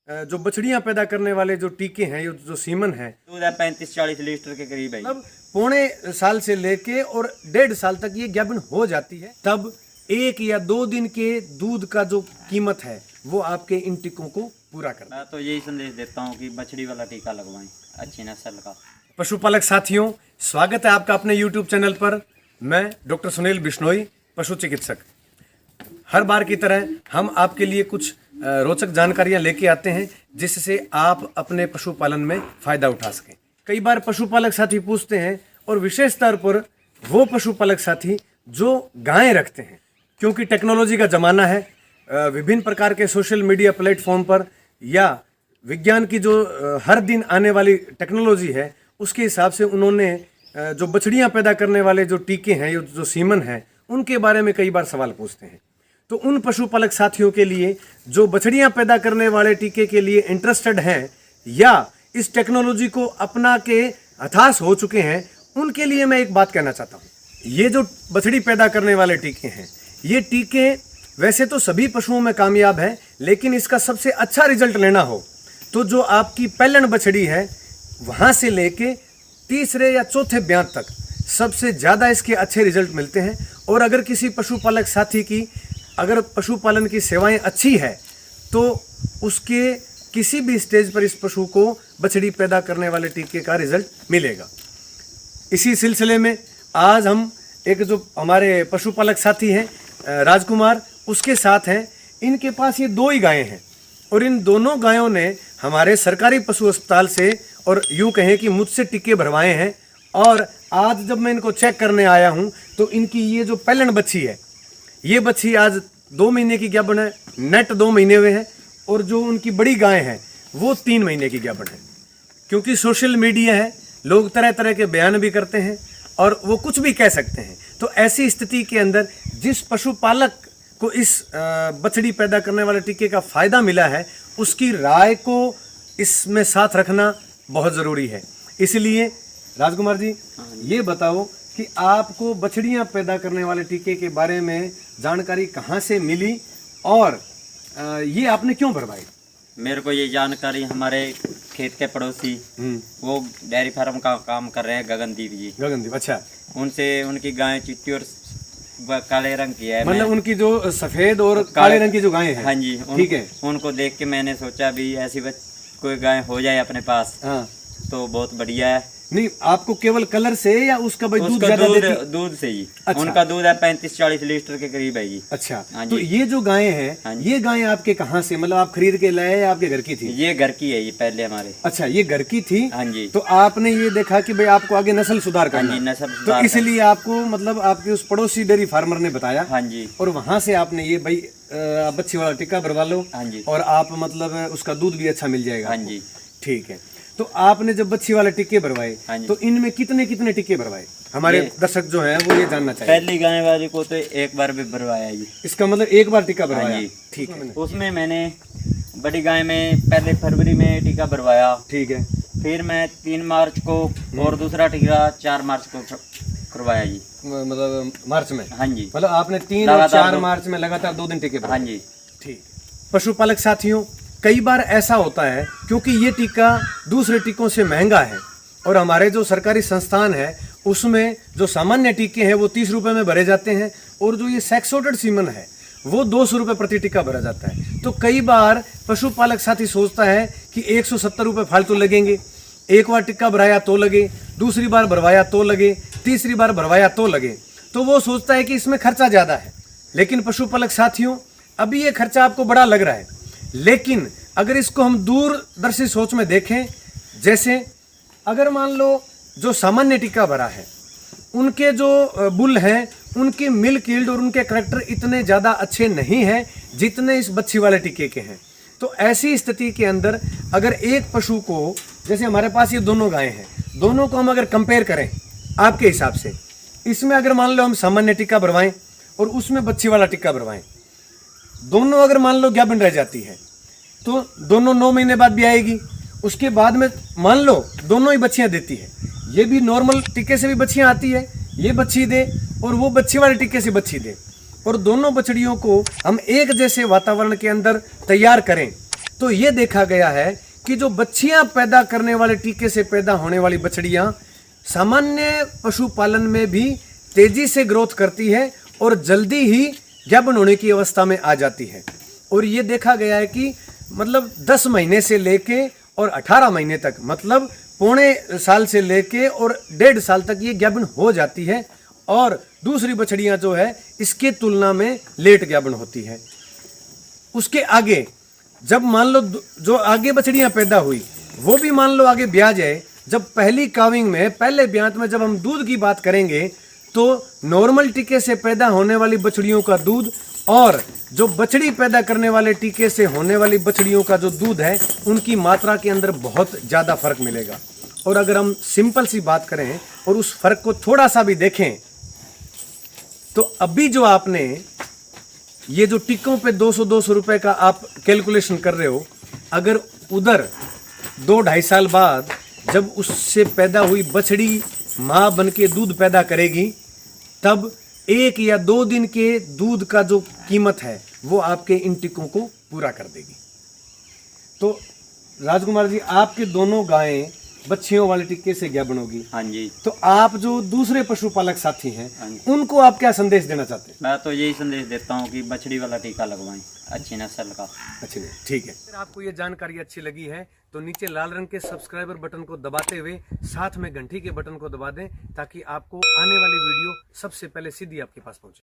जो बछड़ियां पैदा करने वाले जो टीके हैं, जो सीमन है, दूध है 35-40 लीटर के करीब है। मतलब पौने साल से लेके और 1.5 साल तक ये गाभिन हो जाती है, तब 1 या 2 दिन के दूध का जो कीमत है वो आपके इन टीकों को पूरा करता है। मैं तो यही संदेश देता हूँ कि बछड़ी वाला टीका लगवाएं, अच्छी नस्ल का। पशुपालक साथियों, स्वागत है आपका अपने YouTube चैनल पर। मैं डॉक्टर सुनील बिश्नोई, पशु चिकित्सक। हर बार की तरह हम आपके लिए कुछ रोचक जानकारियां लेके आते हैं जिससे आप अपने पशुपालन में फायदा उठा सकें। कई बार पशुपालक साथी पूछते हैं, और विशेष तौर पर वो पशुपालक साथी जो गायें रखते हैं, क्योंकि टेक्नोलॉजी का ज़माना है। विभिन्न प्रकार के सोशल मीडिया प्लेटफॉर्म पर या विज्ञान की जो हर दिन आने वाली टेक्नोलॉजी है, उसके हिसाब से उन्होंने जो बछड़ियां पैदा करने वाले जो टीके हैं, जो सीमन है, उनके बारे में कई बार सवाल पूछते हैं। तो उन पशुपालक साथियों के लिए जो बछड़ियां पैदा करने वाले टीके के लिए इंटरेस्टेड हैं या इस टेक्नोलॉजी को अपना के हताश हो चुके हैं, उनके लिए मैं एक बात कहना चाहता हूँ। ये जो बछड़ी पैदा करने वाले टीके हैं, ये टीके वैसे तो सभी पशुओं में कामयाब है, लेकिन इसका सबसे अच्छा रिजल्ट लेना हो तो जो आपकी पहलन बछड़ी है वहाँ से लेके तीसरे या चौथे ब्यात तक सबसे ज़्यादा इसके अच्छे रिजल्ट मिलते हैं। और अगर किसी पशुपालक साथी की अगर पशुपालन की सेवाएं अच्छी है तो उसके किसी भी स्टेज पर इस पशु को बछड़ी पैदा करने वाले टीके का रिजल्ट मिलेगा। इसी सिलसिले में आज हम एक जो हमारे पशुपालक साथी हैं राजकुमार, उसके साथ हैं। इनके पास ये 2 ही गायें हैं और इन दोनों गायों ने हमारे सरकारी पशु अस्पताल से और यूँ कहें कि मुझसे टीके भरवाए हैं। और आज जब मैं इनको चेक करने आया हूँ तो इनकी ये जो पहलन बच्ची है, ये बच्ची आज 2 महीने की गाभिन है, नेट 2 महीने हुए हैं। और जो उनकी बड़ी गाय है वो 3 महीने की गाभिन है। क्योंकि सोशल मीडिया है, लोग तरह तरह के बयान भी करते हैं और वो कुछ भी कह सकते हैं। तो ऐसी स्थिति के अंदर जिस पशुपालक को इस बछड़ी पैदा करने वाले टीके का फ़ायदा मिला है, उसकी राय को इसमें साथ रखना बहुत ज़रूरी है। इसलिए राजकुमार जी, ये बताओ कि आपको बछड़ियां पैदा करने वाले टीके के बारे में जानकारी कहाँ से मिली और ये आपने क्यों भरवाई? मेरे को ये जानकारी हमारे खेत के पड़ोसी वो डेयरी फार्म का काम कर रहे हैं, गगनदीप जी। गगनदीप, अच्छा। उनसे उनकी गाय चिट्टी और काले रंग की है। मतलब उनकी जो सफेद और काले रंग की जो गाय है। हाँ जी, ठीक है। उनको देख के मैंने सोचा भी ऐसी कोई गाय हो जाए अपने पास। हाँ, तो बहुत बढ़िया है। नहीं, आपको केवल कलर से या उसका भाई दूध ज्यादा देती? दूध से ही। अच्छा। उनका दूध है 35-40 लीटर के करीब है जी। अच्छा। हाँ तो जी। ये जो गायें हैं, ये गायें आपके कहाँ से, मतलब आप खरीद के लाए या आपके घर की थी? ये घर की है, ये पहले हमारे। अच्छा, ये घर की थी। हाँ जी। तो आपने ये देखा कि भाई आपको आगे नस्ल सुधार करना। हाँ जी, नस्ल तो सुधार इसलिए आपको मतलब आपके उस पड़ोसी डेयरी फार्मर ने बताया। हाँ जी। और वहां से आपने ये भाई बच्ची वाला टीका भरवा लो। हाँ जी। और आप मतलब उसका दूध भी अच्छा मिल जाएगा। हाँ जी। ठीक है। तो आपने जब बच्ची वाले टीके भरवाए, हाँ जी। तो इनमें कितने कितने टीके भरवाए? हमारे दर्शक जो हैं वो ये जानना चाहिए। पहली गाय वाली को तो एक बार भी भरवाया जी। इसका मतलब एक बार टीका भरवाया? हाँ जी। ठीक है। उसमें मैंने बड़ी गाय में पहले फरवरी में टीका भरवाया। ठीक है। फिर मैं 3 मार्च को और दूसरा टीका 4 मार्च को करवाया जी। मतलब मार्च में? हाँ जी। मतलब आपने 3 और 4 मार्च में लगातार 2 दिन टीके भरवाए? हाँ जी। ठीक। पशुपालक साथियों, कई बार ऐसा होता है क्योंकि ये टीका दूसरे टीकों से महंगा है और हमारे जो सरकारी संस्थान है उसमें जो सामान्य टीके हैं वो 30 रुपये में भरे जाते हैं और जो ये सेक्सोटेड सीमन है वो 200 रुपये प्रति टीका भरा जाता है। तो कई बार पशुपालक साथी सोचता है कि 170 रुपये फालतू लगेंगे, एक बार टीका भराया तो लगे, दूसरी बार भरवाया तो लगे, तीसरी बार भरवाया तो लगे, तो वो सोचता है कि इसमें खर्चा ज़्यादा है। लेकिन पशुपालक साथियों, अभी ये खर्चा आपको बड़ा लग रहा है, लेकिन अगर इसको हम दूरदर्शी सोच में देखें, जैसे अगर मान लो जो सामान्य टीका भरा है उनके जो बुल हैं उनके मिल्क यील्ड और उनके करैक्टर इतने ज़्यादा अच्छे नहीं हैं जितने इस बच्ची वाले टीके के हैं। तो ऐसी स्थिति के अंदर अगर एक पशु को, जैसे हमारे पास ये दोनों गायें हैं, दोनों को हम अगर कंपेयर करें आपके हिसाब से, इसमें अगर मान लो हम सामान्य टीका भरवाएं और उसमें बच्ची वाला टीका भरवाएं, दोनों अगर मान लो गाभिन रह जाती है तो दोनों 9 महीने बाद भी आएगी। उसके बाद में मान लो दोनों ही बच्चियां देती है, ये भी नॉर्मल टीके से भी बच्चियां आती है, ये बच्ची दे और वो बच्ची वाले टीके से बच्ची दे, और दोनों बछड़ियों को हम एक जैसे वातावरण के अंदर तैयार करें तो ये देखा गया है कि जो बच्चियां पैदा करने वाले टीके से पैदा होने वाली बछड़ियां सामान्य पशुपालन में भी तेजी से ग्रोथ करती है और जल्दी ही गाभिन होने की अवस्था में आ जाती है। और ये देखा गया है कि मतलब 10 महीने से लेके और 18 महीने तक, मतलब पौने साल से लेके और 1.5 साल तक ये गाभिन हो जाती है। और दूसरी बछड़ियां जो है इसके तुलना में लेट गाभिन होती है। उसके आगे जब मान लो जो आगे बछड़ियां पैदा हुई वो भी मान लो आगे ब्याह जाए, जब पहली काविंग में पहले ब्यात में जब हम दूध की बात करेंगे तो नॉर्मल टीके से पैदा होने वाली बछड़ियों का दूध और जो बछड़ी पैदा करने वाले टीके से होने वाली बछड़ियों का जो दूध है उनकी मात्रा के अंदर बहुत ज़्यादा फर्क मिलेगा। और अगर हम सिंपल सी बात करें और उस फर्क को थोड़ा सा भी देखें तो अभी जो आपने ये जो टिक्कों पे 200-200 रुपए का आप कैलकुलेशन कर रहे हो, अगर उधर 2-2.5 साल बाद जब उससे पैदा हुई बछड़ी माँ बन के दूध पैदा करेगी तब 1 या 2 दिन के दूध का जो कीमत है वो आपके इन टिक्कों को पूरा कर देगी। तो राजकुमार जी, आपके दोनों गायें बच्चियों वाले टिक्के से गाभिन होगी। हाँ जी। तो आप जो दूसरे पशुपालक साथी हैं हाँ जी। उनको आप क्या संदेश देना चाहते हैं? मैं तो यही संदेश देता हूँ कि बछड़ी वाला टीका लगवाएं, अच्छी नस्ल का। अच्छी नहीं, ठीक है। अगर आपको ये जानकारी अच्छी लगी है तो नीचे लाल रंग के सब्सक्राइबर बटन को दबाते हुए साथ में घंटी के बटन को दबा दें ताकि आपको आने वाली वीडियो सबसे पहले सीधी आपके पास पहुंचे।